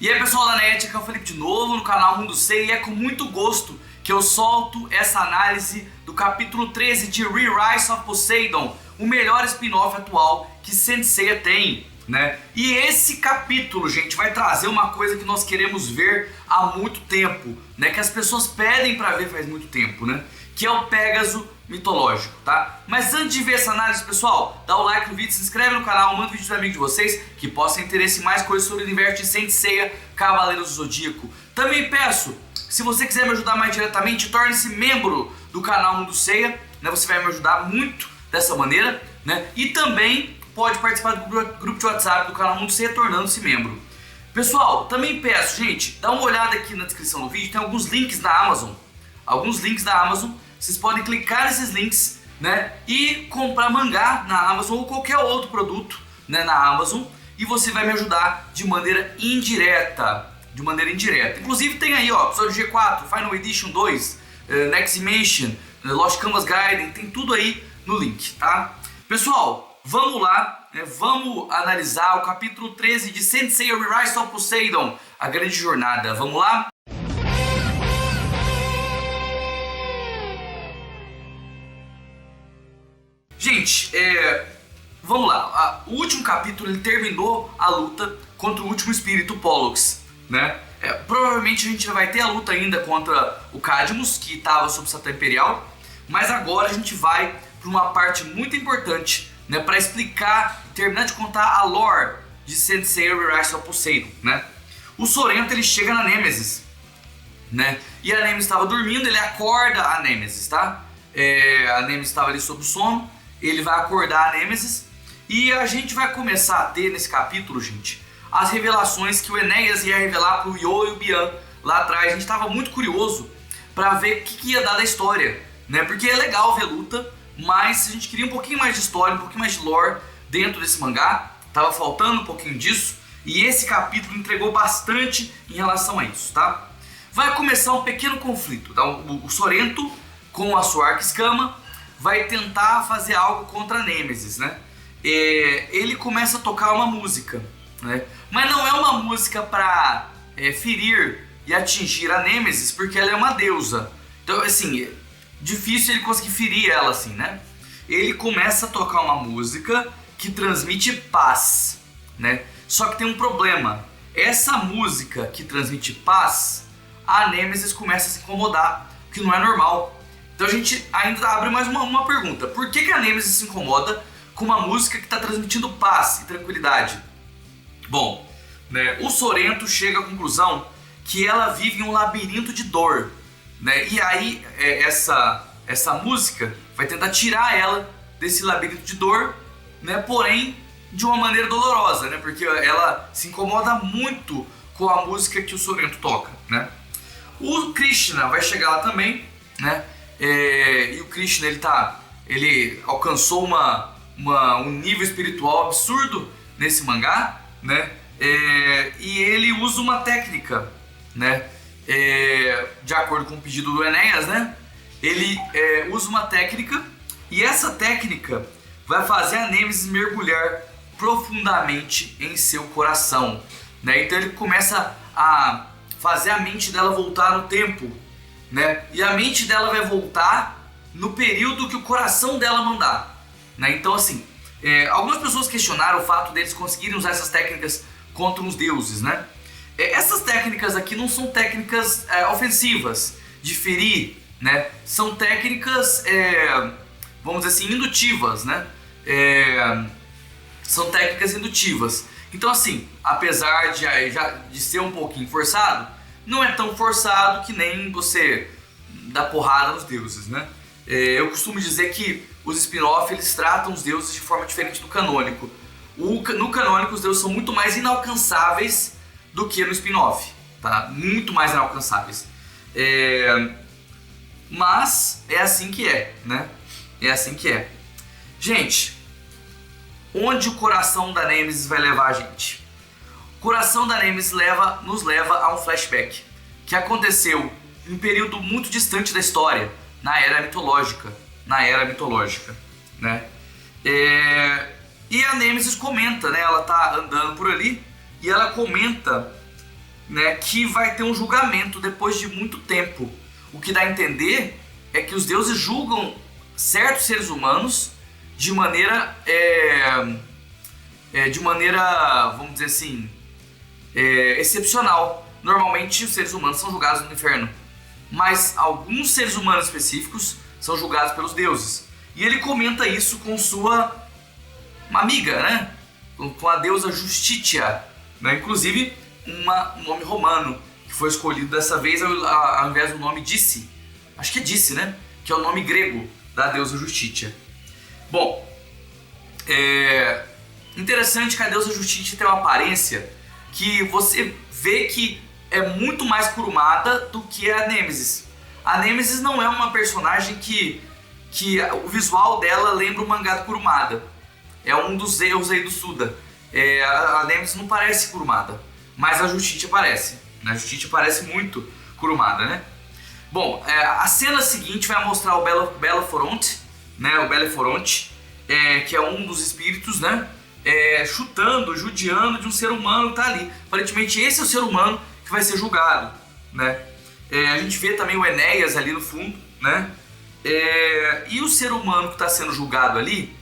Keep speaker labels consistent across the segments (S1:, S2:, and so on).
S1: E aí pessoal da NET, aqui é o Felipe de novo no canal Mundo Sei e é com muito gosto que eu solto essa análise do capítulo 13 de Re-Rise of Poseidon, o melhor spin-off atual que Saint Seiya tem, né? E esse capítulo, gente, vai trazer uma coisa que nós queremos ver há muito tempo, né? Que as pessoas pedem pra ver faz muito tempo, né? Que é o Pégaso mitológico, tá? Mas antes de ver essa análise, pessoal, dá o like no vídeo, se inscreve no canal, manda o vídeo para amigos de vocês que possam interesse em mais coisas sobre o universo de Saint Seiya, Cavaleiros do Zodíaco. Também peço, se você quiser me ajudar mais diretamente, torne-se membro do canal Mundo Seiya, né? Você vai me ajudar muito dessa maneira, né? E também pode participar do grupo de WhatsApp do canal Mundo Seiya tornando-se membro. Pessoal, também peço, gente, dá uma olhada aqui na descrição do vídeo, tem alguns links da Amazon. Vocês podem clicar nesses links, né, e comprar mangá na Amazon ou qualquer outro produto, né, na Amazon, e você vai me ajudar de maneira indireta. Inclusive tem aí, ó, episódio G4, Final Edition 2, Next Dimension, Lost Canvas Gaiden, tem tudo aí no link, tá? Pessoal, vamos lá, né, vamos analisar o capítulo 13 de Saint Seiya Re-Rise of Poseidon, a grande jornada. Vamos lá? Gente, vamos lá, o último capítulo ele terminou a luta contra o último espírito Pollux, né? Provavelmente a gente vai ter a luta ainda contra o Cadmus, que estava sob Satã Imperial, mas agora a gente vai para uma parte muito importante, né, para explicar e terminar de contar a lore de Saint Seiya Re-Rise of Poseidon, né? O Sorento ele chega na Nêmesis, né? E a Nêmesis estava dormindo, ele acorda a Nêmesis, tá? A Nêmesis estava ali sob o sono. Ele vai acordar a Nêmesis e a gente vai começar a ter nesse capítulo, gente, as revelações que o Enéas ia revelar pro Yoh e o Bian lá atrás. A gente estava muito curioso para ver o que ia dar da história, né? Porque é legal ver luta, mas a gente queria um pouquinho mais de história, um pouquinho mais de lore dentro desse mangá. Tava faltando um pouquinho disso e esse capítulo entregou bastante em relação a isso, tá? Vai começar um pequeno conflito, tá? O Sorento com a sua Arca Escama vai tentar fazer algo contra a Nêmesis, né? Ele começa a tocar uma música, né? Mas não é uma música para ferir e atingir a Nêmesis, porque ela é uma deusa. Então, assim, difícil ele conseguir ferir ela, assim, né? Ele começa a tocar uma música que transmite paz, né? Só que tem um problema. Essa música que transmite paz, a Nêmesis começa a se incomodar, o que não é normal. Então a gente ainda abre mais uma pergunta. Por que a Nêmesis se incomoda com uma música que está transmitindo paz e tranquilidade? Bom, né, o Sorento chega à conclusão que ela vive em um labirinto de dor, né? E aí essa música vai tentar tirar ela desse labirinto de dor, né? Porém de uma maneira dolorosa, né? Porque ela se incomoda muito com a música que o Sorento toca, né? O Krishna vai chegar lá também, né? E o Krishna ele alcançou um nível espiritual absurdo nesse mangá, né? E ele usa uma técnica, né? De acordo com o pedido do Enéas, né? Ele usa uma técnica e essa técnica vai fazer a Nêmesis mergulhar profundamente em seu coração, né? Então ele começa a fazer a mente dela voltar no tempo, né? E a mente dela vai voltar no período que o coração dela mandar, né? Então assim, algumas pessoas questionaram o fato deles conseguirem usar essas técnicas contra os deuses, né? Essas técnicas aqui não são técnicas ofensivas de ferir, né? São técnicas, vamos dizer assim, indutivas, né? São técnicas indutivas. Então assim, apesar de ser um pouquinho forçado, não é tão forçado que nem você dá porrada nos deuses, né? Eu costumo dizer que os spin-off eles tratam os deuses de forma diferente do canônico. No canônico os deuses são muito mais inalcançáveis do que no spin-off, tá? Muito mais inalcançáveis. Mas é assim que é, né? É assim que é. Gente, onde o coração da Nêmesis vai levar a gente? O coração da Nêmesis nos leva a um flashback que aconteceu em um período muito distante da história, na Era Mitológica, né? E a Nêmesis comenta, né? Ela tá andando por ali e ela comenta né, que vai ter um julgamento depois de muito tempo. O que dá a entender é que os deuses julgam certos seres humanos de maneira, vamos dizer assim, excepcional. Normalmente os seres humanos são julgados no inferno, mas alguns seres humanos específicos são julgados pelos deuses. E ele comenta isso com sua amiga, né? Com a deusa Justitia, né? Inclusive um nome romano que foi escolhido dessa vez ao invés do nome Dice. Acho que é Dice, né? Que é o nome grego da deusa Justitia. Bom, interessante que a deusa Justitia tem uma aparência que você vê que é muito mais curumada do que a Nêmesis. A Nêmesis não é uma personagem que o visual dela lembra o mangá do Kurumada. É um dos erros aí do Suda. A Nêmesis não parece Kurumada, mas a Justitia parece. A Justitia parece muito Kurumada, né? Bom, a cena seguinte vai mostrar o Beleforonte, né? O Beleforonte, que é um dos espíritos, né? Chutando, judiando de um ser humano que está ali. Aparentemente esse é o ser humano que vai ser julgado, né? A gente vê também o Enéas ali no fundo, né? E o ser humano que está sendo julgado ali,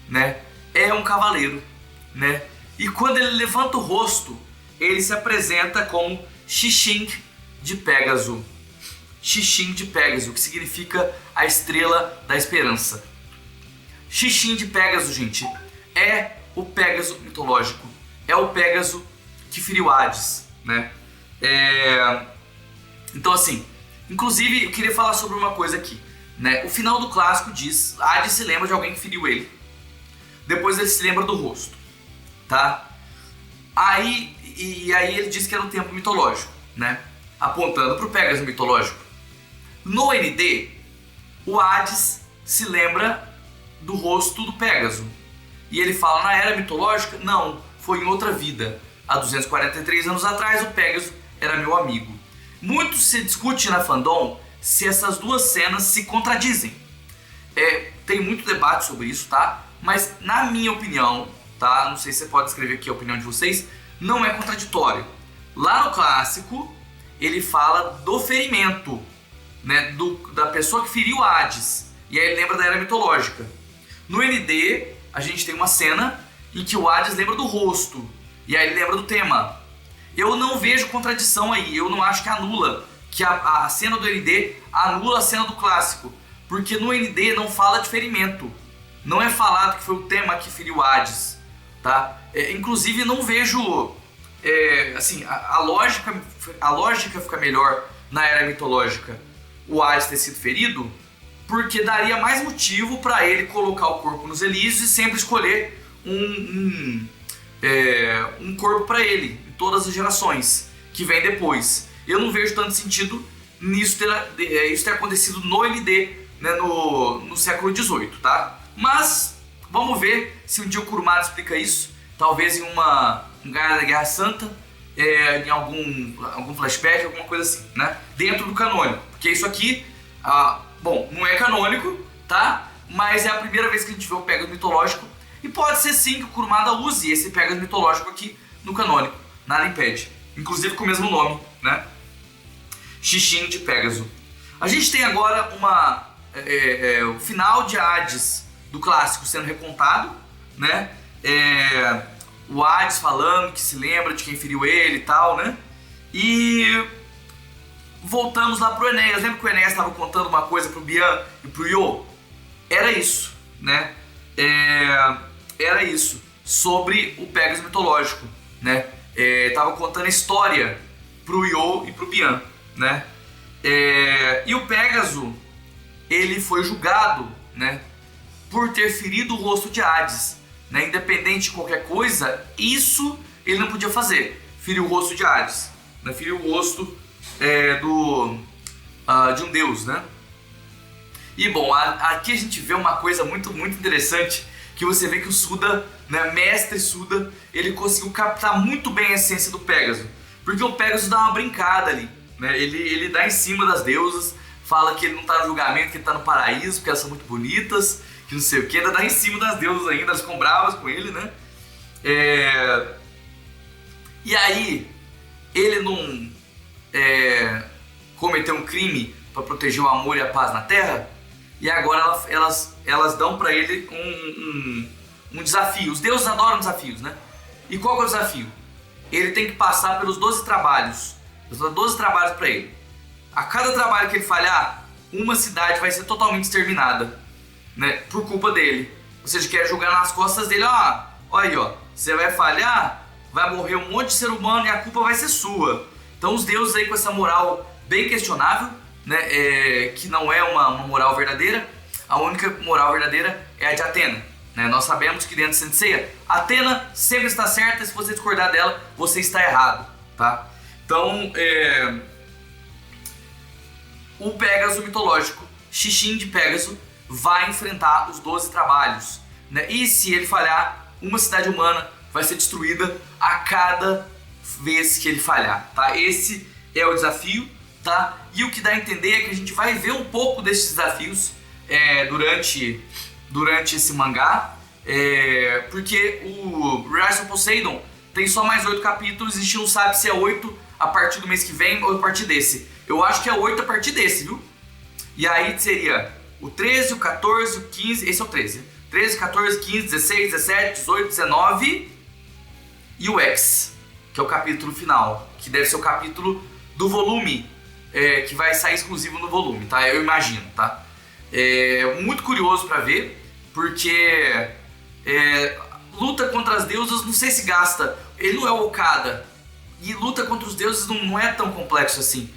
S1: né? É um cavaleiro, né? E quando ele levanta o rosto, ele se apresenta como Xixing de Pégaso. Xixing de Pégaso, que significa a estrela da esperança. Xixing de Pégaso, gente, é o Pégaso mitológico. É o Pégaso que feriu Hades, né? Então assim, inclusive eu queria falar sobre uma coisa aqui, né? O final do clássico diz, Hades se lembra de alguém que feriu ele. Depois ele se lembra do rosto, tá? Aí ele diz que era um templo mitológico, né? Apontando para o Pégaso mitológico. No ND, o Hades se lembra do rosto do Pégaso. E ele fala, na era mitológica? Não, foi em outra vida. Há 243 anos atrás, o Pégaso era meu amigo. Muito se discute na fandom se essas duas cenas se contradizem. Tem muito debate sobre isso, tá? Mas na minha opinião, tá? Não sei se você pode escrever aqui a opinião de vocês, não é contraditório. Lá no clássico, ele fala do ferimento, né? Da pessoa que feriu Hades. E aí ele lembra da era mitológica. No ND, a gente tem uma cena em que o Hades lembra do rosto. E aí ele lembra do tema. Eu não vejo contradição aí. Eu não acho que anula. Que a cena do ND anula a cena do clássico. Porque no ND não fala de ferimento. Não é falado que foi o tema que feriu Hades. Tá? Inclusive não vejo... assim, a lógica fica melhor na era mitológica. O Hades ter sido ferido, porque daria mais motivo para ele colocar o corpo nos Elíseos e sempre escolher um corpo para ele, em todas as gerações que vem depois. Eu não vejo tanto sentido nisso isso ter acontecido no ND, né, no século XVIII, tá? Mas vamos ver se um dia o Kurumada explica isso, talvez em um Gaia da Guerra Santa, em algum flashback, alguma coisa assim, né? Dentro do canônico, porque isso aqui, bom, não é canônico, tá? Mas é a primeira vez que a gente vê o Pégaso mitológico, e pode ser sim que o Kurumada use esse Pégaso mitológico aqui no canônico, nada impede, inclusive com o mesmo nome, né? Xixing de Pégaso. A gente tem agora o final de Hades do clássico sendo recontado, né? O Hades falando que se lembra de quem feriu ele e tal, né? E voltamos lá pro Enéas. Lembra que o Enéas estava contando uma coisa pro Bian e pro Yo? Era isso, né? Era isso, sobre o Pégaso mitológico, né? Tava contando a história pro Yo e pro Bian, né? E o Pégaso, ele foi julgado, né, por ter ferido o rosto de Hades, né? Independente de qualquer coisa, isso ele não podia fazer. Feriu o rosto de Hades, né? Feriu o rosto de um deus, né? E bom, aqui a gente vê uma coisa muito, muito interessante, que você vê que o Suda, né, mestre Suda, ele conseguiu captar muito bem a essência do Pégaso, porque o Pégaso dá uma brincada ali, né? Ele dá em cima das deusas, fala que ele não tá no julgamento, que ele tá no paraíso, porque elas são muito bonitas, que não sei o que, ainda dá em cima das deusas ainda, elas ficam bravas com ele, né? E aí, ele não cometeu um crime para proteger o amor e a paz na Terra, e agora elas dão para ele um desafio. Os deuses adoram desafios, né? E qual que é o desafio? Ele tem que passar pelos 12 trabalhos. Eu dou 12 trabalhos para ele. A cada trabalho que ele falhar, uma cidade vai ser totalmente exterminada, né? Por culpa dele. Ou seja, quer jogar nas costas dele, olha aí, você vai falhar, vai morrer um monte de ser humano e a culpa vai ser sua. Então os deuses aí com essa moral bem questionável, né? Que não é uma moral verdadeira. A única moral verdadeira é a de Atena, né? Nós sabemos que dentro de Saint Seiya, Atena sempre está certa, e se você discordar dela, você está errado, tá? Então, o Pégaso mitológico, Xixin de Pégaso, vai enfrentar os 12 trabalhos, né? E se ele falhar, uma cidade humana vai ser destruída a cada vez que ele falhar, tá? Esse é o desafio, tá? E o que dá a entender é que a gente vai ver um pouco desses desafios durante esse mangá, porque o Rise of Poseidon tem só mais 8 capítulos e a gente não sabe se é 8 a partir do mês que vem ou a partir desse. Eu acho que é 8 a partir desse, viu? E aí seria o 13, o 14, o 15, esse é o 13. 13, 14, 15, 16, 17, 18, 19 e o X, que é o capítulo final, que deve ser o capítulo do volume, que vai sair exclusivo no volume, tá? Eu imagino, tá? Muito curioso pra ver, porque luta contra as deusas, não sei se gasta, ele não é o Okada, e luta contra os deuses não é tão complexo assim,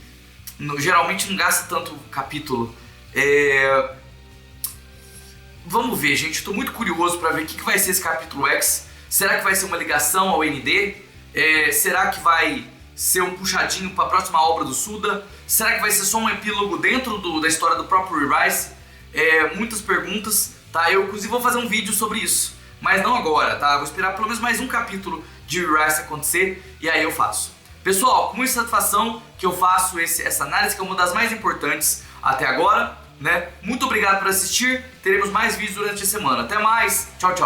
S1: geralmente não gasta tanto capítulo. Vamos ver, gente, estou muito curioso para ver o que vai ser esse capítulo X. Será que vai ser uma ligação ao ND? Será que vai ser um puxadinho para a próxima obra do Suda? Será que vai ser só um epílogo dentro da história do próprio Re-Rise? Muitas perguntas, tá? Eu inclusive vou fazer um vídeo sobre isso, mas não agora, tá? Vou esperar pelo menos mais um capítulo de Re-Rise acontecer e aí eu faço. Pessoal, com muita satisfação que eu faço essa análise, que é uma das mais importantes até agora, né? Muito obrigado por assistir, teremos mais vídeos durante a semana. Até mais, tchau, tchau.